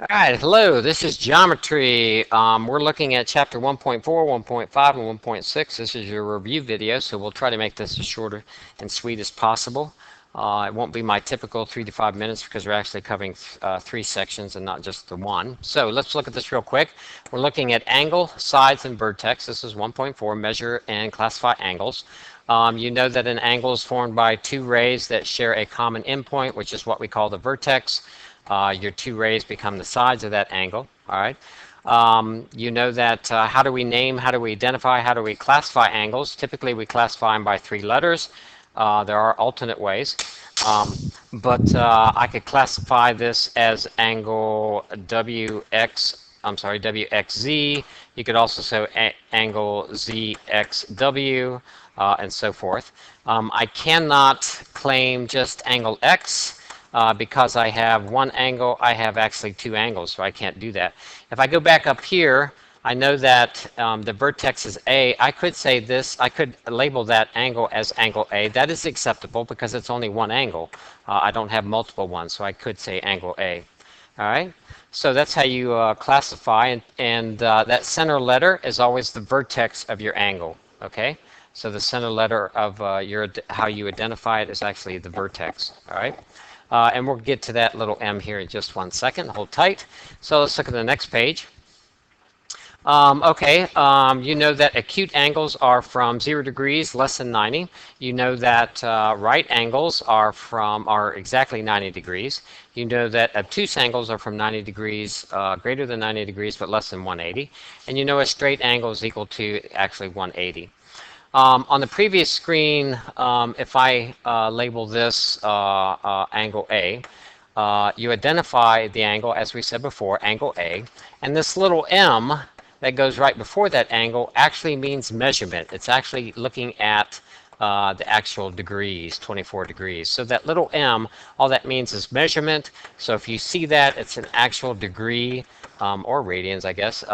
All right, hello, this is geometry. We're looking at chapter 1.4, 1.5, and 1.6. This is your review video, so we'll try to make this as short and sweet as possible. It won't be my typical 3 to 5 minutes because we're actually covering three sections and not just the one. So let's look at this real quick. We're looking at angle, sides, and vertex. This is 1.4, measure and classify angles. You know that an angle is formed by two rays that share a common endpoint, which is what we call the vertex. Your two rays become the sides of that angle. All right. You know that how do we name, how do we identify, how do we classify angles? Typically, we classify them by three letters. There are alternate ways, but I could classify this as angle WX. I'm sorry, WXZ. You could also say angle ZXW, and so forth. I cannot claim just angle X. Because I have one angle, I have actually two angles, so I can't do that. If I go back up here, I know that the vertex is A. I could say this, I could label that angle as angle A. That is acceptable because it's only one angle. I don't have multiple ones, so I could say angle A. All right, so that's how you classify, and that center letter is always the vertex of your angle, okay? So the center letter of how you identify it is actually the vertex, all right? And we'll get to that little m here in just 1 second. Hold tight. So let's look at the next page. You know that acute angles are from 0 degrees less than 90. You know that right angles are exactly 90 degrees. You know that obtuse angles are from 90 degrees, greater than 90 degrees, but less than 180. And you know a straight angle is equal to actually 180. On the previous screen, if I label this angle A, you identify the angle, as we said before, angle A, and this little m that goes right before that angle actually means measurement. It's actually looking at the actual degrees, 24 degrees. So that little m, all that means is measurement. So if you see that, it's an actual degree, or radians, I guess,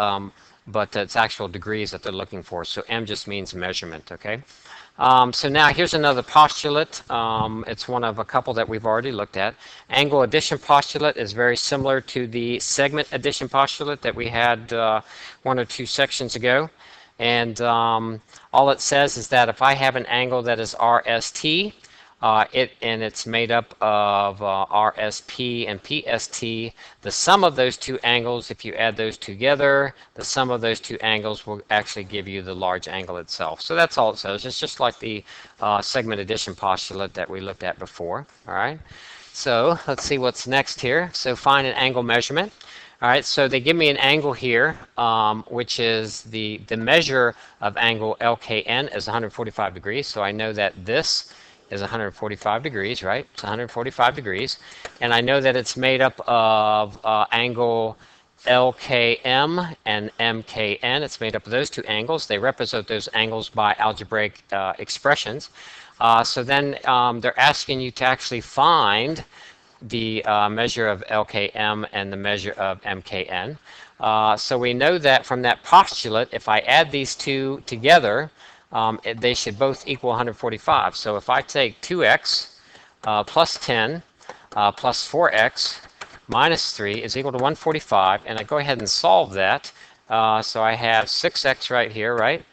but it's actual degrees that they're looking for. So m just means measurement, okay? So now here's another postulate. It's one of a couple that we've already looked at. Angle addition postulate is very similar to the segment addition postulate that we had 1 or 2 sections ago. And all it says is that if I have an angle that is RST, it's made up of RSP and PST. The sum of those two angles, if you add those together, the sum of those two angles will actually give you the large angle itself. So that's all it says. It's just like the segment addition postulate that we looked at before. All right. So let's see what's next here. So find an angle measurement. All right, so they give me an angle here, which is the measure of angle LKN is 145 degrees. So I know that this is 145 degrees, right? It's 145 degrees. And I know that it's made up of angle LKM and MKN. It's made up of those two angles. They represent those angles by algebraic expressions. So then they're asking you to actually find the measure of LKM and the measure of MKN. So we know that from that postulate, if I add these two together, they should both equal 145. So if I take 2x plus 10 plus 4x minus 3 is equal to 145, and I go ahead and solve that. So I have 6x right here, right?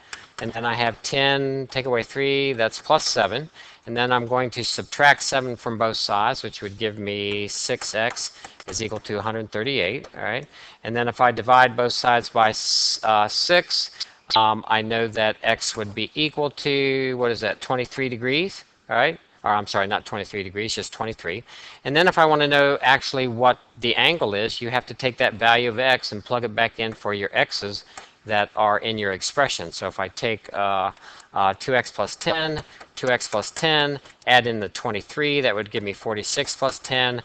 And then I have 10, take away 3, that's plus 7. And then I'm going to subtract 7 from both sides, which would give me 6x is equal to 138, all right? And then if I divide both sides by 6, I know that x would be equal to, what is that, 23 degrees, all right? Or I'm sorry, not 23 degrees, just 23. And then if I want to know actually what the angle is, you have to take that value of x and plug it back in for your x's that are in your expression. So if I take 2x plus 10, 2x plus 10, add in the 23, that would give me 46 plus 10,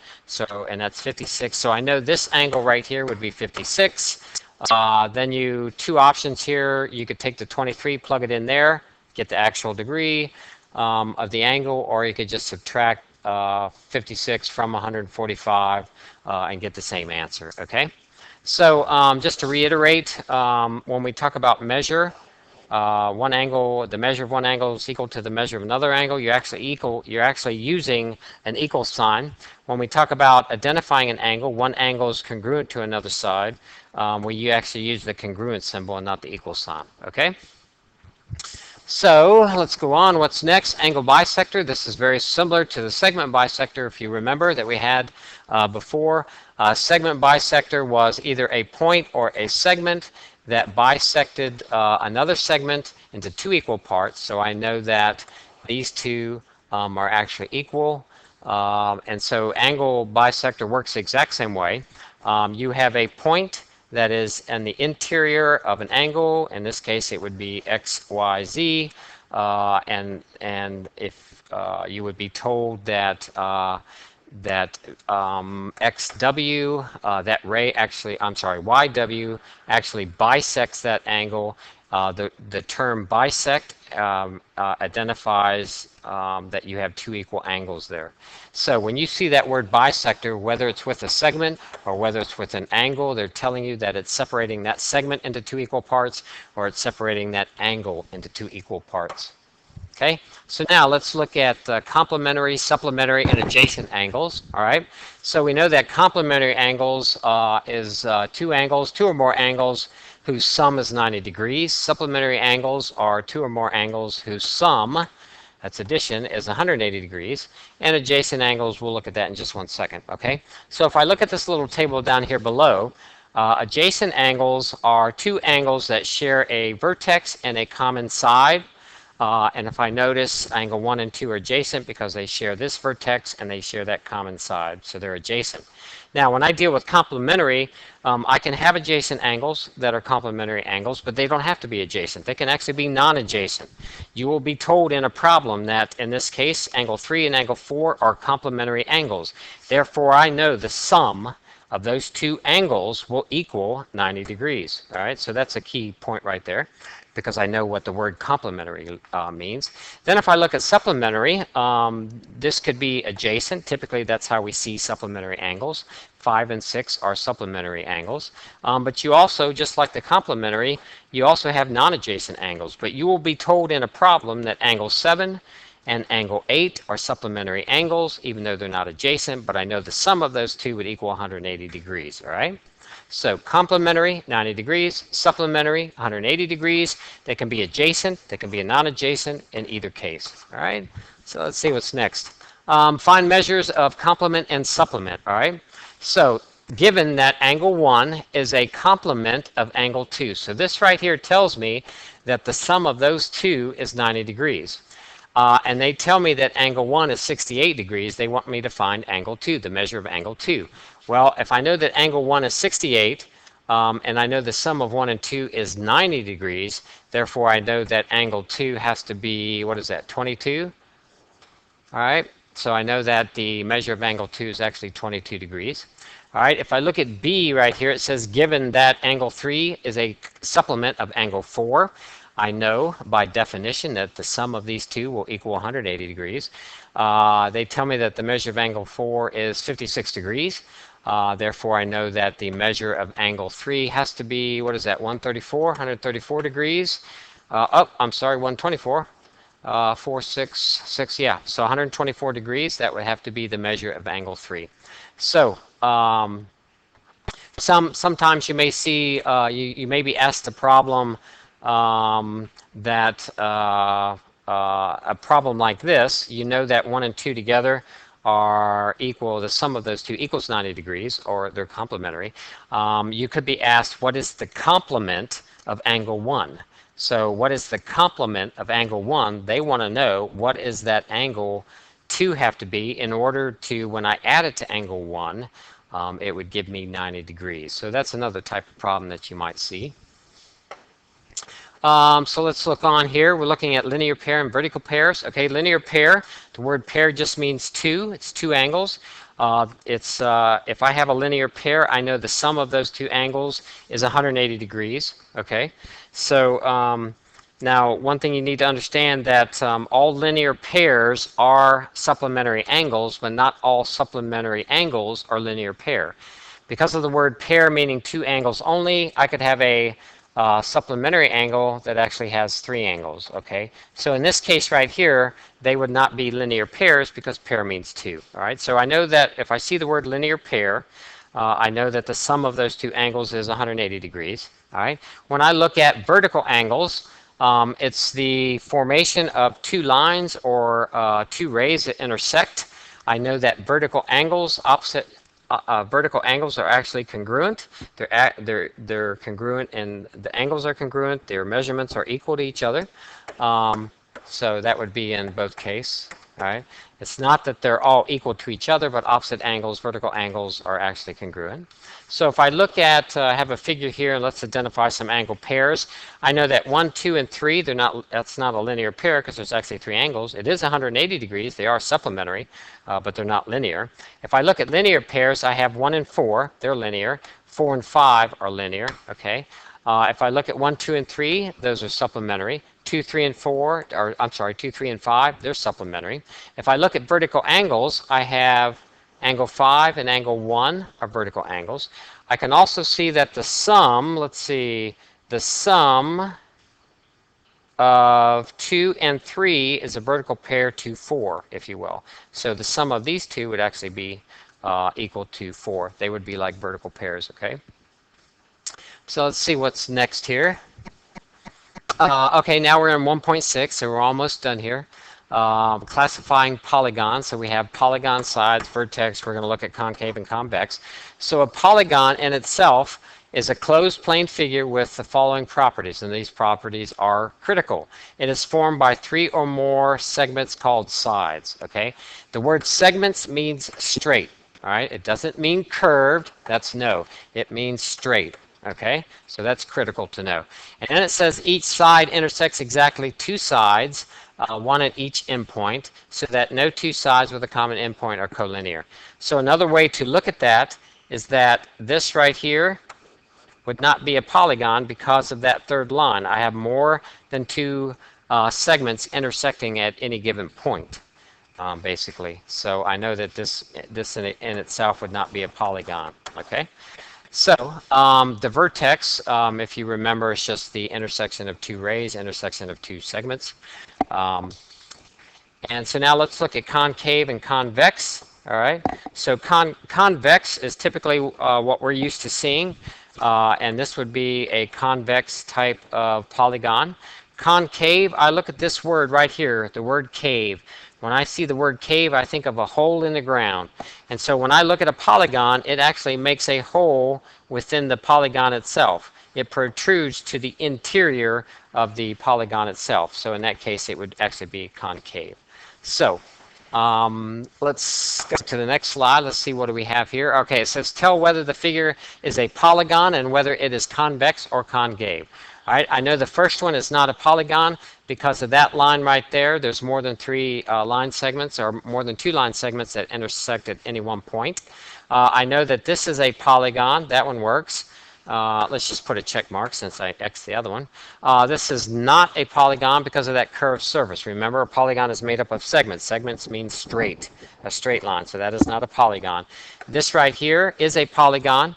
and that's 56. So I know this angle right here would be 56. Then two options here, you could take the 23, plug it in there, get the actual degree of the angle, or you could just subtract 56 from 145 and get the same answer, okay? So just to reiterate, when we talk about measure, one angle, the measure of one angle is equal to the measure of another angle, you're actually using an equal sign. When we talk about identifying an angle, one angle is congruent to another side, where you actually use the congruent symbol and not the equal sign. Okay? So let's go on. What's next? Angle bisector. This is very similar to the segment bisector, if you remember, that we had before. Segment bisector was either a point or a segment that bisected another segment into two equal parts. So I know that these two are actually equal. And so angle bisector works the exact same way. You have a point that is in the interior of an angle. In this case, it would be x, y, z, and if you would be told that xw, that ray actually, I'm sorry, yw actually bisects that angle. The term bisect identifies that you have two equal angles there. So when you see that word bisector, whether it's with a segment or whether it's with an angle, they're telling you that it's separating that segment into two equal parts or it's separating that angle into two equal parts. Okay, so now let's look at complementary, supplementary, and adjacent angles. All right, so we know that complementary angles is two or more angles whose sum is 90 degrees. Supplementary angles are two or more angles whose sum, that's addition, is 180 degrees. And adjacent angles, we'll look at that in just one second. Okay, so if I look at this little table down here below, adjacent angles are two angles that share a vertex and a common side. And if I notice, angle 1 and 2 are adjacent because they share this vertex and they share that common side, so they're adjacent. Now, when I deal with complementary, I can have adjacent angles that are complementary angles, but they don't have to be adjacent. They can actually be non-adjacent. You will be told in a problem that, in this case, angle 3 and angle 4 are complementary angles. Therefore, I know the sum of those two angles will equal 90 degrees. All right, so that's a key point right there, because I know what the word complementary means. Then if I look at supplementary, this could be adjacent. Typically, that's how we see supplementary angles. 5 and 6 are supplementary angles. But you also, just like the complementary, you also have non-adjacent angles. But you will be told in a problem that angle 7 and angle 8 are supplementary angles, even though they're not adjacent, but I know the sum of those two would equal 180 degrees, all right? So complementary, 90 degrees, supplementary, 180 degrees. They can be adjacent, they can be non-adjacent in either case, all right? So let's see what's next. Find measures of complement and supplement, all right? So given that angle 1 is a complement of angle 2, so this right here tells me that the sum of those two is 90 degrees. And they tell me that angle 1 is 68 degrees. They want me to find angle 2, the measure of angle 2. Well, if I know that angle 1 is 68, and I know the sum of 1 and 2 is 90 degrees, therefore I know that angle 2 has to be, what is that, 22? All right, so I know that the measure of angle 2 is actually 22 degrees. All right, if I look at B right here, it says given that angle 3 is a supplement of angle 4, I know by definition that the sum of these two will equal 180 degrees. They tell me that the measure of angle 4 is 56 degrees. Therefore, I know that the measure of angle 3 has to be, what is that, 134 degrees? I'm sorry, 124. 4, 6, 6, yeah. So 124 degrees, that would have to be the measure of angle 3. So, sometimes you may see, you may be asked a problem that a problem like this, you know that 1 and 2 together are equal, the sum of those two equals 90 degrees, or they're complementary. You could be asked, what is the complement of angle 1? So what is the complement of angle 1? They want to know what is that angle 2 have to be in order to, when I add it to angle 1, it would give me 90 degrees. So that's another type of problem that you might see. So let's look on here. We're looking at linear pair and vertical pairs. Okay, linear pair, the word pair just means two. It's two angles. If I have a linear pair, I know the sum of those two angles is 180 degrees. Okay, so now one thing you need to understand that all linear pairs are supplementary angles, but not all supplementary angles are linear pair. Because of the word pair meaning two angles only, I could have a supplementary angle that actually has 3 angles. Okay, so in this case right here, they would not be linear pairs because pair means 2. All right, so I know that if I see the word linear pair, I know that the sum of those 2 angles is 180 degrees. All right, when I look at vertical angles, it's the formation of 2 lines or 2 rays that intersect. I know that vertical angles are actually congruent. They're congruent, and the angles are congruent. Their measurements are equal to each other. So that would be in both cases. Right? It's not that they're all equal to each other, but opposite angles, vertical angles, are actually congruent. So if I look at, have a figure here, and let's identify some angle pairs. I know that 1, 2, and 3, that's not a linear pair because there's actually 3 angles. It is 180 degrees. They are supplementary, but they're not linear. If I look at linear pairs, I have 1 and 4. They're linear. 4 and 5 are linear. Okay. If I look at 1, 2, and 3, those are supplementary. 2, 3, and 4, or I'm sorry, 2, 3, and 5, they're supplementary. If I look at vertical angles, I have angle 5 and angle 1 are vertical angles. I can also see that the sum, let's see, the sum of 2 and 3 is a vertical pair to 4, if you will. So the sum of these two would actually be equal to 4. They would be like vertical pairs, okay? So let's see what's next here. Okay, now we're in 1.6, so we're almost done here. Classifying polygons. So we have polygon, sides, vertex. We're going to look at concave and convex. So a polygon in itself is a closed plane figure with the following properties, and these properties are critical. It is formed by 3 or more segments called sides. Okay, the word segments means straight. All right, it doesn't mean curved. That's no. It means straight. Okay, so that's critical to know. And then it says each side intersects exactly 2 sides, one at each endpoint, so that no 2 sides with a common endpoint are collinear. So another way to look at that is that this right here would not be a polygon because of that third line. I have more than 2 segments intersecting at any given point, basically. So I know that this in itself would not be a polygon. Okay. So the vertex, if you remember, is just the intersection of 2 rays, intersection of 2 segments. And so now let's look at concave and convex. All right. So convex is typically what we're used to seeing, and this would be a convex type of polygon. Concave, I look at this word right here, the word cave. When I see the word cave, I think of a hole in the ground. And so when I look at a polygon, it actually makes a hole within the polygon itself. It protrudes to the interior of the polygon itself. So in that case, it would actually be concave. So let's go to the next slide. Let's see what do we have here. Okay, it says tell whether the figure is a polygon and whether it is convex or concave. All right, I know the first one is not a polygon because of that line right there. There's more than 3 line segments or more than 2 line segments that intersect at any one point. I know that this is a polygon. That one works. Let's just put a check mark since I X'd the other one. This is not a polygon because of that curved surface. Remember, a polygon is made up of segments. Segments mean straight, a straight line. So that is not a polygon. This right here is a polygon.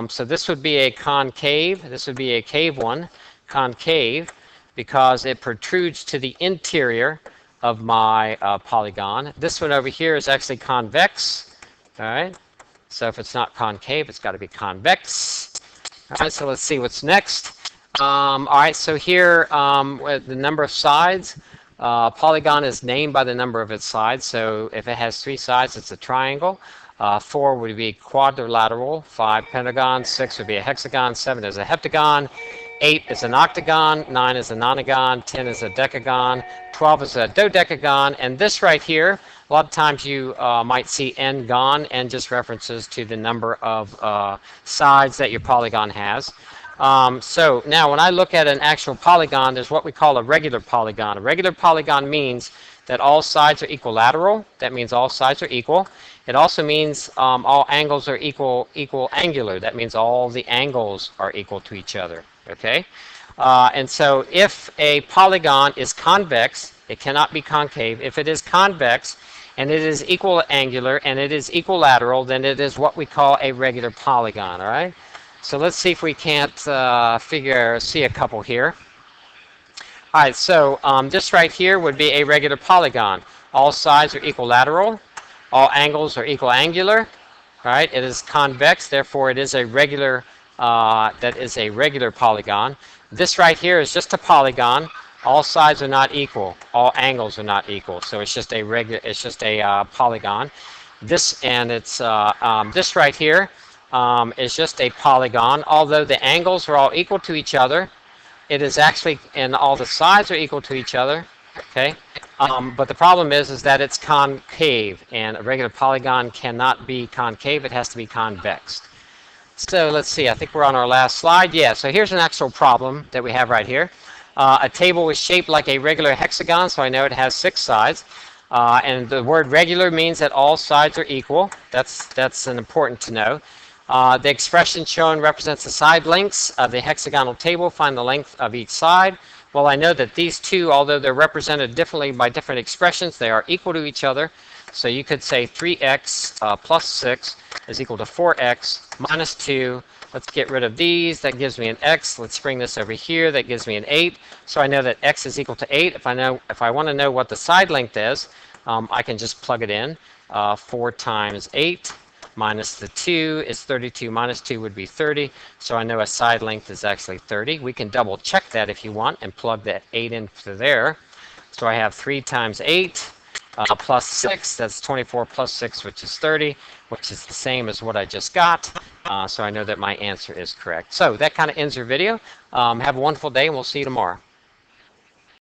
So this would be a concave. This would be a cave one. Concave, because it protrudes to the interior of my polygon. This one over here is actually convex. All right. So if it's not concave, it's got to be convex. All right. So let's see what's next. All right. So here, with the number of sides, polygon is named by the number of its sides. So if it has 3 sides, it's a triangle. 4 would be quadrilateral. 5 pentagon. 6 would be a hexagon. 7 is a heptagon. 8 is an octagon, 9 is a nonagon, 10 is a decagon, 12 is a dodecagon, and this right here, a lot of times you might see n-gon, n just references to the number of sides that your polygon has. So now when I look at an actual polygon, there's what we call a regular polygon. A regular polygon means that all sides are equilateral. That means all sides are equal. It also means all angles are equal angular. That means all the angles are equal to each other. Okay, and so if a polygon is convex, it cannot be concave. If it is convex and it is equal angular and it is equilateral, then it is what we call a regular polygon. All right. So let's see if we can't see a couple here. All right, so this right here would be a regular polygon. All sides are equilateral. All angles are equal angular. Right? It is convex, therefore it is a regular. That is a regular polygon. This right here is just a polygon. All sides are not equal. All angles are not equal. So it's just a regular. It's just a polygon. This and it's this right here is just a polygon. Although the angles are all equal to each other, it is actually, and all the sides are equal to each other. Okay, but the problem is that it's concave, and a regular polygon cannot be concave. It has to be convex. So let's see. I think we're on our last slide. Yeah. So here's an actual problem that we have right here. A table is shaped like a regular hexagon, so I know it has 6 sides. And the word regular means that all sides are equal. That's an important to know. The expression shown represents the side lengths of the hexagonal table. Find the length of each side. Well, I know that these two, although they're represented differently by different expressions, they are equal to each other. So you could say 3x plus 6 is equal to 4x minus 2. Let's get rid of these. That gives me an x. Let's bring this over here. That gives me an 8. So I know that x is equal to 8. If I want to know what the side length is, I can just plug it in. 4 times 8 minus the 2 is 32. Minus 2 would be 30. So I know a side length is actually 30. We can double check that if you want and plug that 8 into there. So I have 3 times 8 plus 6. That's 24 plus 6, which is 30, which is the same as what I just got. So I know that my answer is correct. So that kind of ends your video. Have a wonderful day, and we'll see you tomorrow.